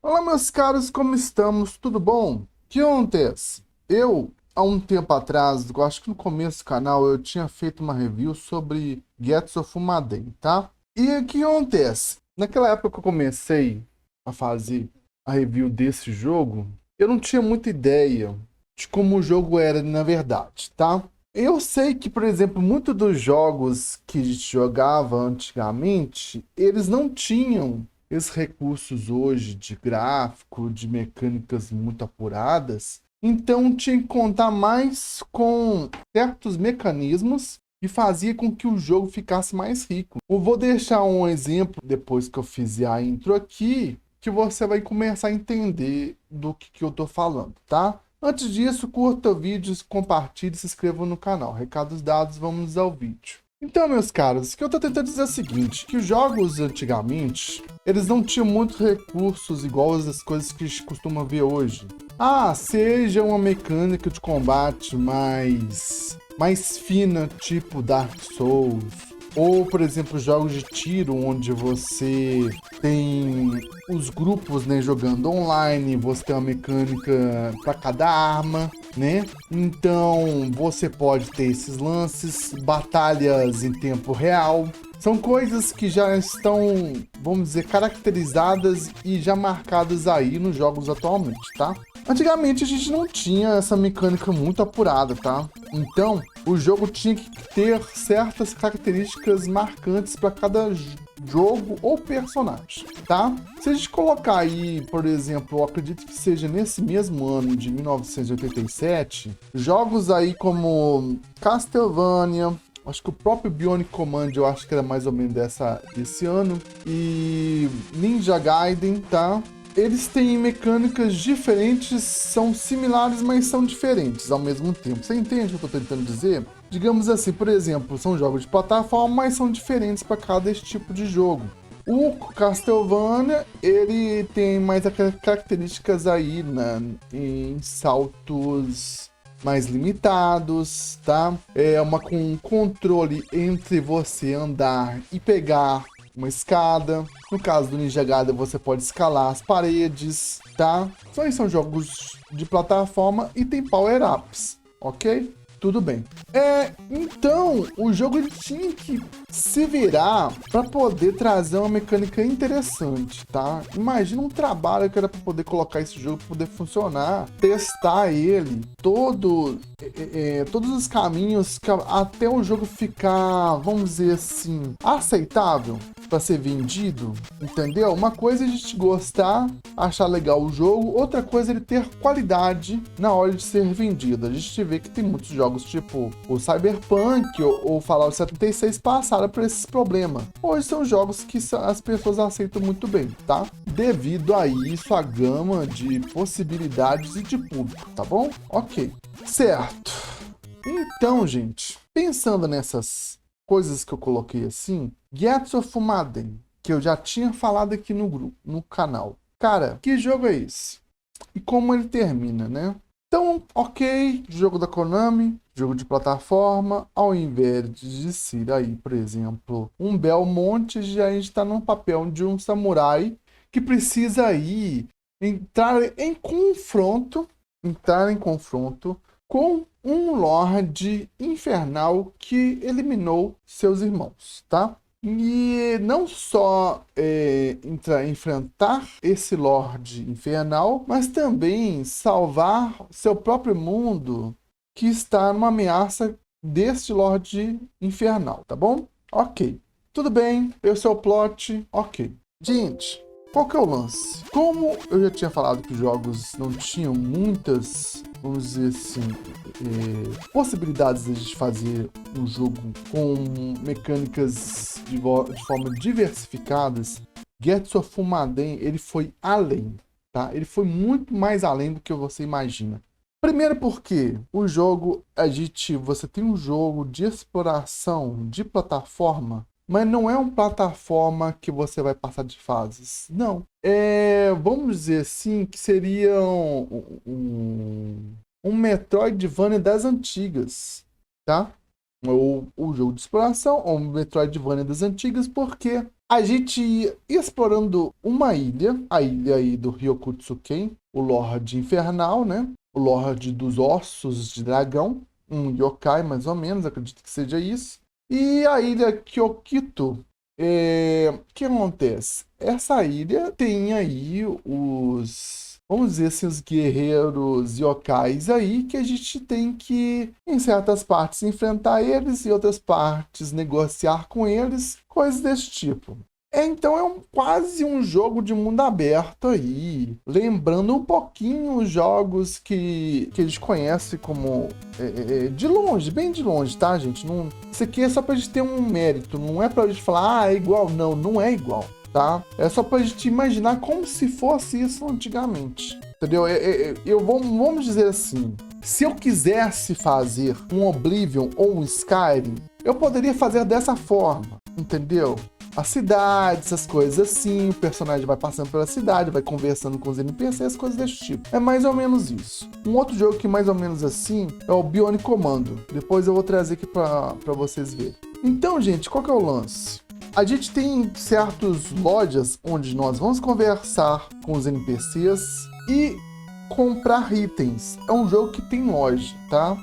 Olá, meus caros, como estamos? Tudo bom? O que acontece? Eu, há um tempo atrás, eu acho que no começo do canal, eu tinha feito uma review sobre Gets of Umaden, tá? E o que acontece? Naquela época que eu comecei a fazer a review desse jogo, eu não tinha muita ideia de como o jogo era na verdade, tá? Eu sei que, por exemplo, muitos dos jogos que a gente jogava antigamente, eles não tinham esses recursos hoje de gráfico, de mecânicas muito apuradas. Então tinha que contar mais com certos mecanismos que fazia com que o jogo ficasse mais rico. Eu vou deixar um exemplo depois que eu fizer a intro aqui, que você vai começar a entender do que eu tô falando, tá? Antes disso, curta o vídeo, compartilhe e se inscreva no canal. Recados dados, vamos ao vídeo. Então, meus caros, o que eu tô tentando dizer é o seguinte, que os jogos antigamente, eles não tinham muitos recursos igual as coisas que a gente costuma ver hoje. Ah, seja uma mecânica de combate mais fina, tipo Dark Souls, ou, por exemplo, jogos de tiro, onde você tem os grupos, né, jogando online, você tem uma mecânica para cada arma, né? Então, você pode ter esses lances, batalhas em tempo real. São coisas que já estão, vamos dizer, caracterizadas e já marcadas aí nos jogos atualmente, tá? Antigamente a gente não tinha essa mecânica muito apurada, tá? Então, o jogo tinha que ter certas características marcantes para cada jogo ou personagem, tá? Se a gente colocar aí, por exemplo, eu acredito que seja nesse mesmo ano de 1987, jogos aí como Castlevania, acho que o próprio Bionic Command, eu acho que era mais ou menos desse ano, e Ninja Gaiden, tá? Eles têm mecânicas diferentes, são similares, mas são diferentes ao mesmo tempo. Você entende o que eu estou tentando dizer? Digamos assim, por exemplo, são jogos de plataforma, mas são diferentes para cada esse tipo de jogo. O Castlevania, ele tem mais características aí, né, em saltos mais limitados, tá? É uma com um controle entre você andar e pegar uma escada. No caso do Ninja Gaiden, você pode escalar as paredes, tá? São jogos de plataforma e tem power-ups, ok? Tudo bem. Então, o jogo ele tinha que se virar para poder trazer uma mecânica interessante, tá? Imagina um trabalho que era para poder colocar esse jogo para poder funcionar, testar ele, todos os caminhos até o jogo ficar, vamos dizer assim, aceitável para ser vendido, entendeu? Uma coisa é a gente gostar, achar legal o jogo, outra coisa é ele ter qualidade na hora de ser vendido. A gente vê que tem muitos jogos tipo o Cyberpunk ou Fallout 76 passaram por esses problemas. Hoje são jogos que as pessoas aceitam muito bem, tá? Devido a isso, a gama de possibilidades e de público, tá bom? Ok. Certo. Então, gente, pensando nessas coisas que eu coloquei assim, Gets of Umaden, que eu já tinha falado aqui no grupo, no canal. Cara, que jogo é esse? E como ele termina, né? Então, ok, jogo da Konami, jogo de plataforma, ao invés de ser aí, por exemplo, um Belmont, já a gente está no papel de um samurai que precisa aí entrar em confronto com um Lorde Infernal que eliminou seus irmãos, tá? E não só enfrentar esse Lorde Infernal, mas também salvar seu próprio mundo que está numa ameaça deste Lorde Infernal, tá bom? Ok. Tudo bem, esse é o plot, ok. Gente, qual que é o lance? Como eu já tinha falado que os jogos não tinham muitas, vamos dizer assim, possibilidades de a gente fazer um jogo com mecânicas de forma diversificadas, Gets of Umaden, ele foi além, tá? Ele foi muito mais além do que você imagina. Primeiro porque o jogo, você tem um jogo de exploração de plataforma, mas não é uma plataforma que você vai passar de fases. Não. Vamos dizer assim, que seria um Metroidvania das antigas, tá? Ou o jogo de exploração, ou um Metroidvania das antigas, por quê? A gente ia explorando uma ilha, a ilha aí do Ryokutsuken, o Lorde Infernal, né? O Lorde dos Ossos de Dragão, um yokai mais ou menos, acredito que seja isso. E a ilha Kyokito, o que acontece? Essa ilha tem aí vamos dizer assim, os guerreiros yokais aí, que a gente tem que, em certas partes, enfrentar eles, em outras partes, negociar com eles, coisas desse tipo. Então é quase um jogo de mundo aberto aí, lembrando um pouquinho os jogos que a gente conhece como de longe, bem de longe, tá, gente? Não, isso aqui é só pra gente ter um mérito, não é pra gente falar, é igual, não, não é igual, tá? É só pra gente imaginar como se fosse isso antigamente, entendeu? Vamos dizer assim, se eu quisesse fazer um Oblivion ou um Skyrim, eu poderia fazer dessa forma, entendeu? A cidade, essas coisas assim, o personagem vai passando pela cidade, vai conversando com os NPCs, coisas desse tipo. É mais ou menos isso. Um outro jogo que mais ou menos assim é o Bionic Commando. Depois eu vou trazer aqui pra vocês verem. Então, gente, qual que é o lance? A gente tem certas lojas onde nós vamos conversar com os NPCs e comprar itens. É um jogo que tem loja, tá?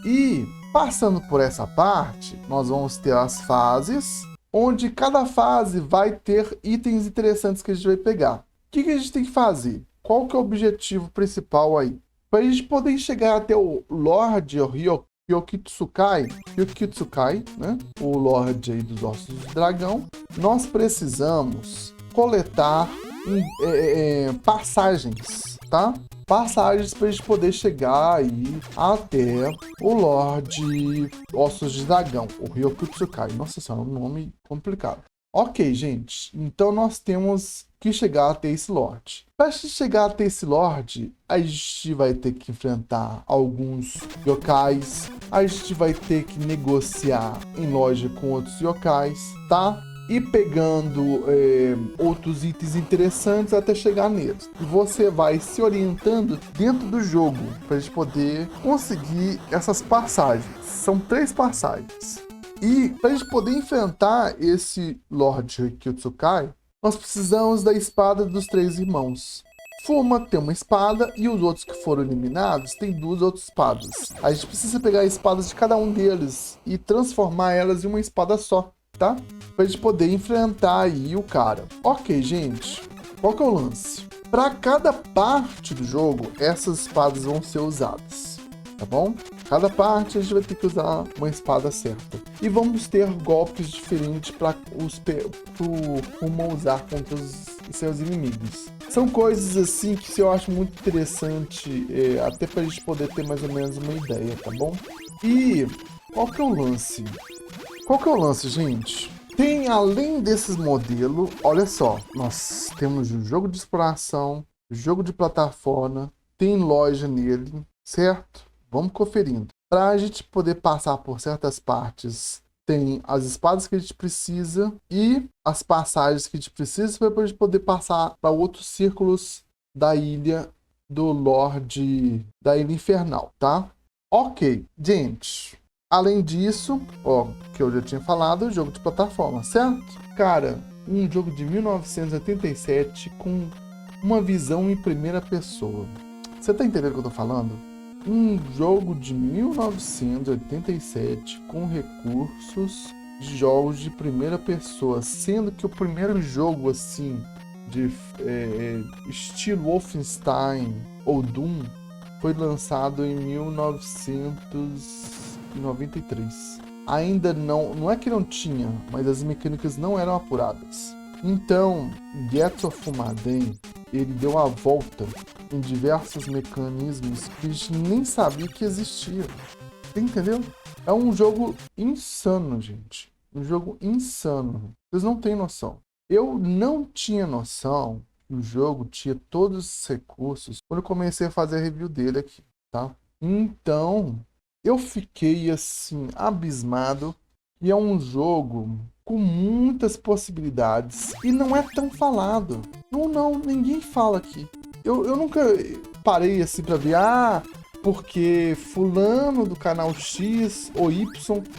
E passando por essa parte, nós vamos ter as fases, onde cada fase vai ter itens interessantes que a gente vai pegar. O que a gente tem que fazer? Qual que é o objetivo principal aí? Para a gente poder chegar até o Lorde Ryokitsukai, né? O Lorde aí dos Ossos do Dragão, nós precisamos coletar passagens, tá? Passagens para a gente poder chegar aí até o Lorde Ossos de Dragão, o Ryokutsukai. Nossa senhora, um nome complicado. Ok, gente, então nós temos que chegar até esse Lorde. Para chegar até esse Lorde, a gente vai ter que enfrentar alguns yokais, a gente vai ter que negociar em loja com outros yokais, tá? E pegando outros itens interessantes até chegar neles. E você vai se orientando dentro do jogo para a gente poder conseguir essas passagens. São 3 passagens. E para a gente poder enfrentar esse Lorde Ryokitsukai, nós precisamos da espada dos 3 irmãos. Fuma tem uma espada e os outros que foram eliminados têm 2 outras espadas. A gente precisa pegar as espadas de cada um deles e transformar elas em uma espada só, tá? Pra gente poder enfrentar aí o cara. Ok, gente. Qual que é o lance? Para cada parte do jogo, essas espadas vão ser usadas, tá bom? Cada parte a gente vai ter que usar uma espada certa. E vamos ter golpes diferentes para o Rumo usar contra os seus inimigos. São coisas assim que eu acho muito interessante, até pra gente poder ter mais ou menos uma ideia, tá bom? E qual que é o lance? Qual que é o lance, gente? Tem, além desses modelos, olha só, nós temos o jogo de exploração, jogo de plataforma, tem loja nele, certo? Vamos conferindo. Para a gente poder passar por certas partes, tem as espadas que a gente precisa e as passagens que a gente precisa para a gente poder passar para outros círculos da ilha do Lorde, da Ilha Infernal, tá? Ok, gente. Além disso, ó, que eu já tinha falado, jogo de plataforma, certo? Cara, um jogo de 1987 com uma visão em primeira pessoa. Você tá entendendo o que eu tô falando? Um jogo de 1987 com recursos de jogos de primeira pessoa, sendo que o primeiro jogo assim de estilo Wolfenstein ou Doom foi lançado em 1993. Ainda não é que não tinha, mas as mecânicas não eram apuradas. Então, Get of Fumaden, ele deu a volta em diversos mecanismos que a gente nem sabia que existiam. Entendeu? É um jogo insano, gente. Um jogo insano. Vocês não têm noção. Eu não tinha noção que o jogo tinha todos os recursos quando eu comecei a fazer a review dele aqui, tá? Então, eu fiquei assim, abismado. E é um jogo com muitas possibilidades. E não é tão falado. Não, ninguém fala aqui. Eu nunca parei assim pra ver, porque fulano do canal X ou Y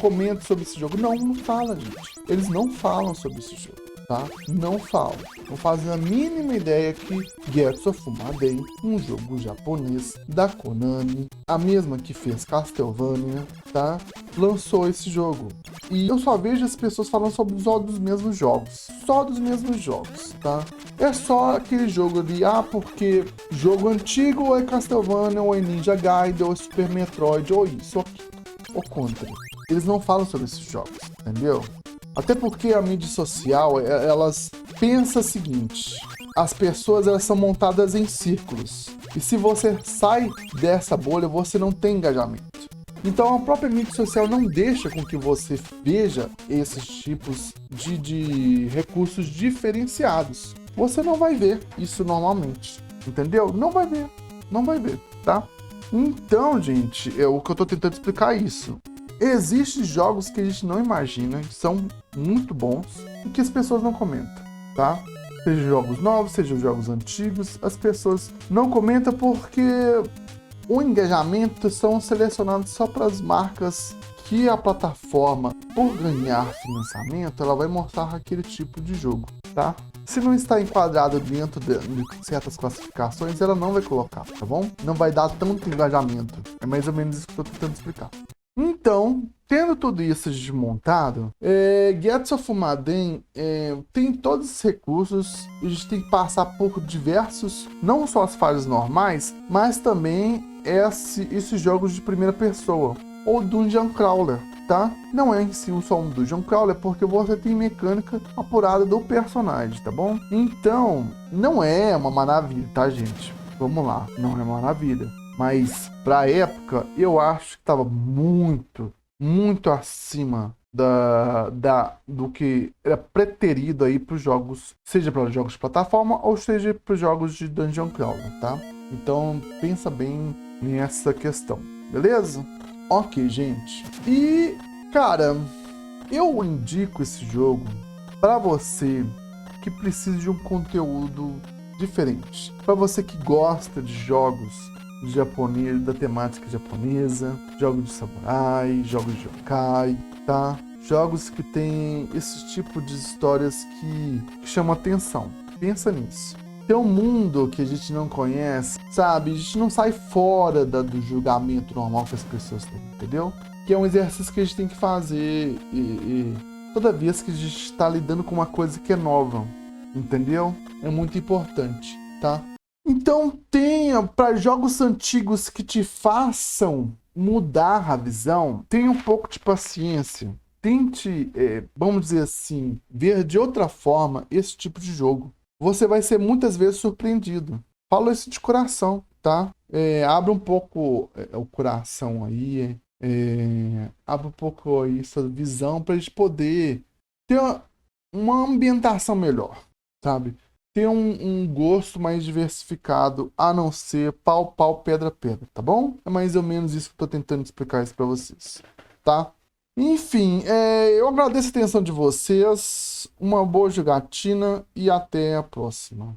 comenta sobre esse jogo. Não fala, gente. Eles não falam sobre esse jogo. tá? Não falam. Não fazem a mínima ideia que Getsu of Fumadei, um jogo japonês da Konami, a mesma que fez Castlevania, tá? Lançou esse jogo. E eu só vejo as pessoas falando só dos mesmos jogos. Só dos mesmos jogos, tá? É só aquele jogo ali, porque jogo antigo ou é Castlevania, ou é Ninja Gaiden, ou é Super Metroid, ou isso, ou aquilo, ou contra. Eles não falam sobre esses jogos, entendeu? Até porque a mídia social, elas pensam o seguinte: as pessoas, elas são montadas em círculos. E se você sai dessa bolha, você não tem engajamento. Então a própria mídia social não deixa com que você veja esses tipos de recursos diferenciados. Você não vai ver isso normalmente, entendeu? Não vai ver, não vai ver, tá? Então, gente, o que eu tô tentando explicar é isso. Existem jogos que a gente não imagina, que são muito bons e que as pessoas não comentam, tá? Seja jogos novos, seja jogos antigos, as pessoas não comentam porque o engajamento são selecionados só para as marcas que a plataforma, por ganhar financiamento, ela vai mostrar aquele tipo de jogo, tá? Se não está enquadrado dentro de certas classificações, ela não vai colocar, tá bom? Não vai dar tanto engajamento. É mais ou menos isso que eu estou tentando explicar. Então, tendo tudo isso desmontado, Getsu of Fumadei tem todos os recursos. A gente tem que passar por diversos, não só as fases normais, mas também esses jogos de primeira pessoa, ou Dungeon Crawler, tá? Não é em si só um Dungeon Crawler, porque você tem mecânica apurada do personagem, tá bom? Então, não é uma maravilha, tá, gente? Vamos lá, não é uma maravilha. Mas, pra época, eu acho que tava muito, muito acima do que era preterido aí pros jogos, seja para jogos de plataforma ou seja para jogos de Dungeon Crawler, tá? Então, pensa bem nessa questão, beleza? Ok, gente. E, cara, eu indico esse jogo para você que precisa de um conteúdo diferente. Para você que gosta de jogos japonês, da temática japonesa, jogos de samurai, jogos de yokai, tá? Jogos que tem esse tipo de histórias que chamam atenção. Pensa nisso. Tem um mundo que a gente não conhece, sabe? A gente não sai fora do julgamento normal que as pessoas têm, entendeu? Que é um exercício que a gente tem que fazer e toda vez que a gente está lidando com uma coisa que é nova, entendeu? É muito importante, tá? Então tenha, para jogos antigos que te façam mudar a visão, tenha um pouco de paciência. Tente, vamos dizer assim, ver de outra forma esse tipo de jogo. Você vai ser muitas vezes surpreendido. Falo isso de coração, tá? Abre um pouco o coração aí, abre um pouco aí sua visão para a gente poder ter uma ambientação melhor, sabe? Ter um gosto mais diversificado, a não ser pau, pau, pedra, pedra, tá bom? É mais ou menos isso que eu tô tentando explicar isso para vocês, tá? Enfim, eu agradeço a atenção de vocês, uma boa jogatina e até a próxima.